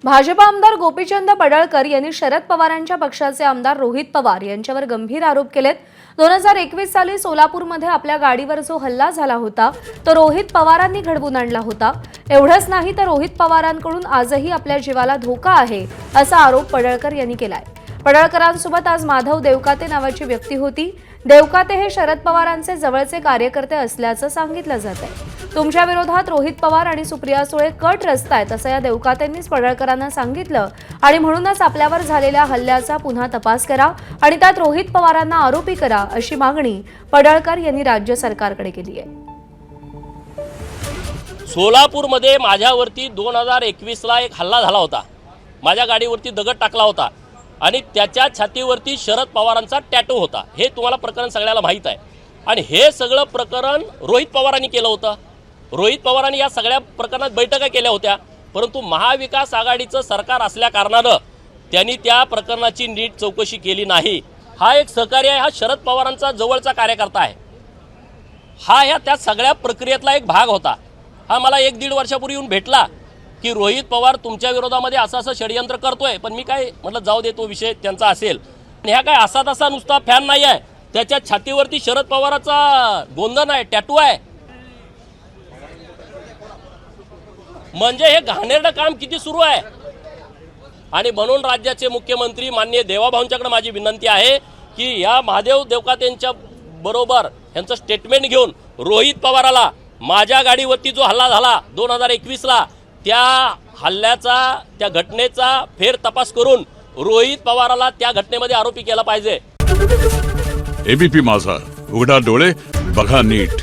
भाजप आमदार गोपीचंद पडळकर यांनी शरद पवारांच्या पक्षाचे आमदार रोहित पवार यांच्यावर गंभीर आरोप केलेत। 2021 साली सोलापूरमध्ये आपल्या गाडीवर जो हल्ला झाला होता तो रोहित पवारांनी घडवून आणला होता। एवढंच नाही तर रोहित पवारांकडून आजही आपल्या जीवाला धोका आहे असा आरोप पडळकर यांनी केलाय। पडळकरांसोबत आज माधव देवकाते नावाची व्यक्ती होती। देवकाते हे शरद पवारांचे जवळचे कार्यकर्ते असल्याचं सांगितलं जातंय। तुमच्या विरोधात रोहित पवार आणि सुप्रिया सुळे कट रचतायत असं या देवकातेंनीच पडळकरांना सांगितलं आणि म्हणूनच आपल्यावर झालेल्या हल्ल्याचा पुन्हा तपास करा आणि त्यात रोहित पवारांना आरोपी करा अशी मागणी पडळकर यांनी राज्य सरकारकडे केली आहे। सोलापूरमध्ये माझ्यावरती 2021 ला एक हल्ला झाला होता। माझ्या गाडीवरती दगड टाकला होता आणि त्याच्या छातीवरती शरद पवारांचा टॅटू होता। हे तुम्हाला प्रकरण सगळ्याला माहीत आहे आणि हे सगळं प्रकरण रोहित पवारांनी केलं होतं। रोहित पवारांनी या सगळ्या प्रकरणात बैठका केल्या होत्या, परंतु महाविकास आघाडीचं सरकार असल्या कारणानं त्यांनी त्या प्रकरणाची नीट चौकशी केली नाही। हा एक सहकारी आहे, हा शरद पवारांचा जवळचा कार्यकर्ता आहे। ह्या त्या सगळ्या प्रक्रियेतला एक भाग होता। हा मला 1-1.5 वर्षापूर्वी येऊन भेटला की रोहित पवार तुमच्या विरोधामध्ये असं षडयंत्र करतोय, पण मी काय म्हटलं जाऊ दे, तो विषय त्यांचा असेल। ह्या काय असा तसा नुसता फॅन नाही आहे, त्याच्या छातीवरती शरद पवारांचा गोंधन आहे, टॅटू आहे। म्हणजे हे घाणेरडं काम किती सुरू आहे। आणि म्हणून राज्याचे मुख्यमंत्री माननीय देवाभाऊंच्याकडे माझी विनंती आहे की या महादेव देवकातेंच्या बरोबर यांचं स्टेटमेंट घेऊन रोहित पवाराला माझ्या गाडीवरती जो हल्ला झाला 2021 ला त्या हल्ल्याचा त्या घटनेचा फेर तपास करून रोहित पवाराला त्या घटनेमध्ये आरोपी केला पाहिजे। एबीपी माझा, उघडा डोळे बघा नीट।